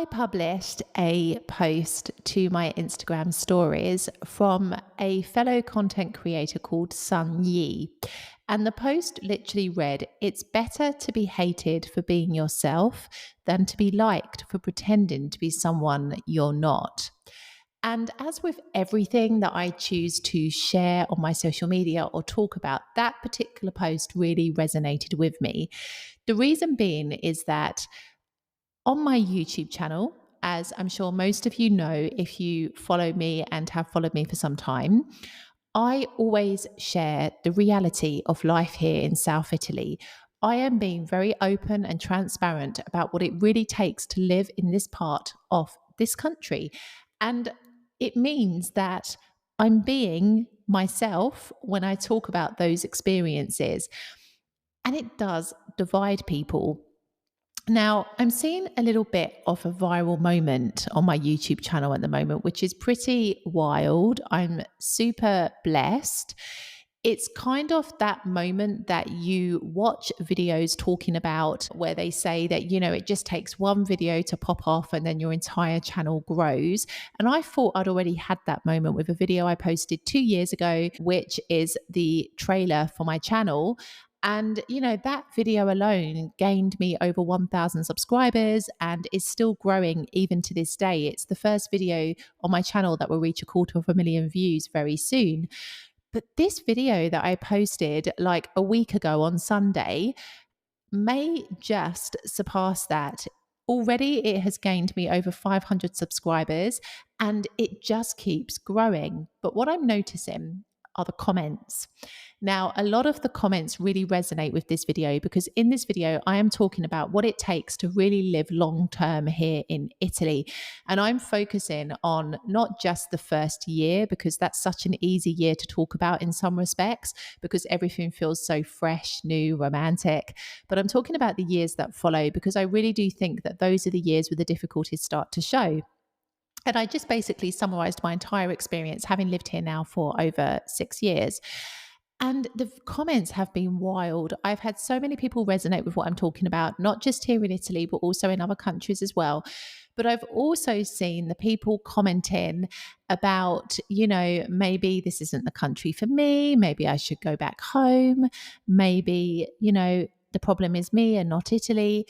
I published a post to my Instagram stories from a fellow content creator called Sun Yi. And the post literally read, "It's better to be hated for being yourself than to be liked for pretending to be someone you're not." And as with everything that I choose to share on my social media or talk about, that particular post really resonated with me. The reason being is that on my YouTube channel, as I'm sure most of you know if you follow me and have followed me for some time, I always share the reality of life here in South Italy. I am being very open and transparent about what it really takes to live in this part of this country. And it means that I'm being myself when I talk about those experiences. And it does divide people. Now, I'm seeing a little bit of a viral moment on my YouTube channel at the moment, which is pretty wild. I'm super blessed. It's kind of that moment that you watch videos talking about where they say that, it just takes one video to pop off and then your entire channel grows. And I thought I'd already had that moment with a video I posted 2 years ago, which is the trailer for my channel. And, that video alone gained me over 1,000 subscribers and is still growing even to this day. It's the first video on my channel that will reach 250,000 views very soon. But this video that I posted like a week ago on Sunday may just surpass that. Already, it has gained me over 500 subscribers and it just keeps growing. But what I'm noticing are the comments. Now, a lot of the comments really resonate with this video because in this video, I am talking about what it takes to really live long term here in Italy. And I'm focusing on not just the first year, because that's such an easy year to talk about in some respects, because everything feels so fresh, new, romantic. But I'm talking about the years that follow, because I really do think that those are the years where the difficulties start to show. And I just basically summarized my entire experience, having lived here now for over 6 years. And the comments have been wild. I've had so many people resonate with what I'm talking about, not just here in Italy, but also in other countries as well. But I've also seen the people commenting about, maybe this isn't the country for me. Maybe I should go back home. Maybe, the problem is me and not Italy.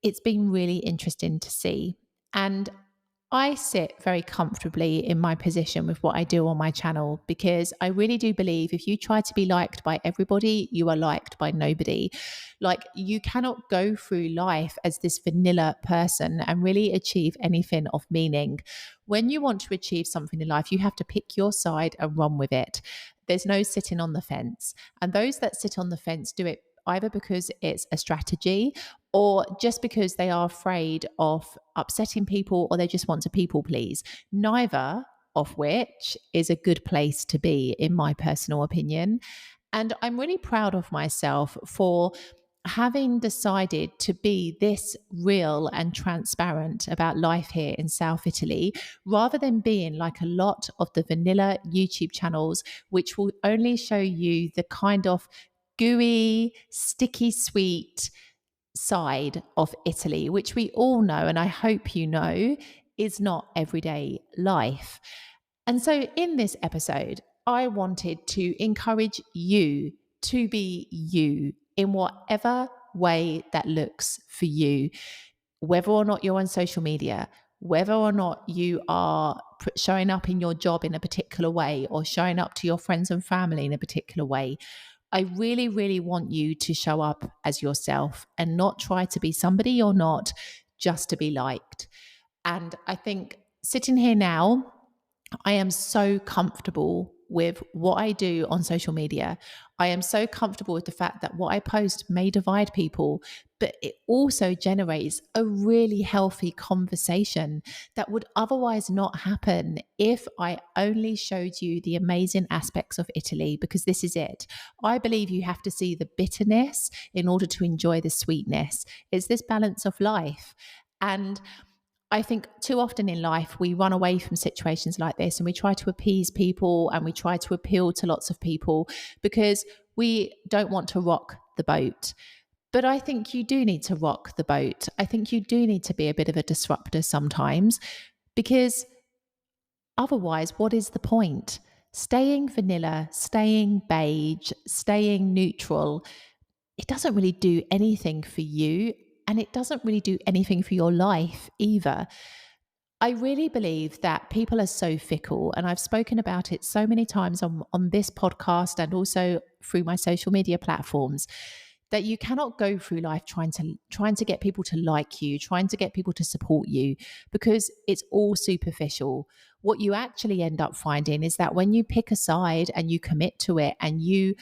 It's been really interesting to see. And I sit very comfortably in my position with what I do on my channel, because I really do believe if you try to be liked by everybody, you are liked by nobody. Like, you cannot go through life as this vanilla person and really achieve anything of meaning. When you want to achieve something in life, you have to pick your side and run with it. There's no sitting on the fence. And those that sit on the fence do it either because it's a strategy or just because they are afraid of upsetting people, or they just want to people please. Neither of which is a good place to be, in my personal opinion. And I'm really proud of myself for having decided to be this real and transparent about life here in South Italy, rather than being like a lot of the vanilla YouTube channels, which will only show you the kind of gooey, sticky sweet side of Italy, which we all know, and I hope you know, is not everyday life. And so in this episode, I wanted to encourage you to be you in whatever way that looks for you, whether or not you're on social media, whether or not you are showing up in your job in a particular way or showing up to your friends and family in a particular way. I really, really want you to show up as yourself and not try to be somebody you're not just to be liked. And I think sitting here now, I am so comfortable with what I do on social media. I am so comfortable with the fact that what I post may divide people, but it also generates a really healthy conversation that would otherwise not happen if I only showed you the amazing aspects of Italy, because this is it. I believe you have to see the bitterness in order to enjoy the sweetness. It's this balance of life. And I think too often in life, we run away from situations like this and we try to appease people and we try to appeal to lots of people because we don't want to rock the boat. But I think you do need to rock the boat. I think you do need to be a bit of a disruptor sometimes, because otherwise, what is the point? Staying vanilla, staying beige, staying neutral, it doesn't really do anything for you, and it doesn't really do anything for your life either. I really believe that people are so fickle, and I've spoken about it so many times on this podcast and also through my social media platforms, that you cannot go through life trying to get people to like you, trying to get people to support you, because it's all superficial. What you actually end up finding is that when you pick a side and you commit to it and you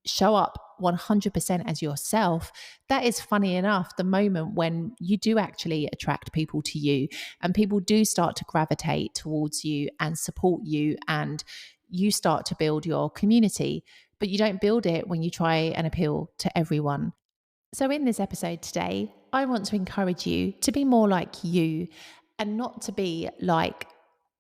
show up 100% as yourself, that is, funny enough, the moment when you do actually attract people to you, and people do start to gravitate towards you and support you, and you start to build your community. But you don't build it when you try and appeal to everyone. So, in this episode today, I want to encourage you to be more like you and not to be like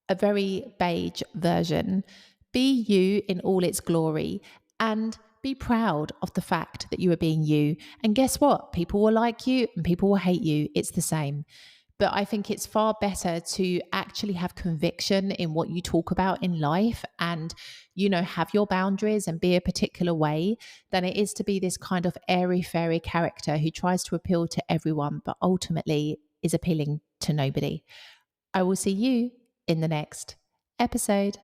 a very beige version. Be you in all its glory, and be proud of the fact that you are being you. And guess what? People will like you and people will hate you. It's the same. But I think it's far better to actually have conviction in what you talk about in life and, have your boundaries and be a particular way, than it is to be this kind of airy fairy character who tries to appeal to everyone, but ultimately is appealing to nobody. I will see you in the next episode.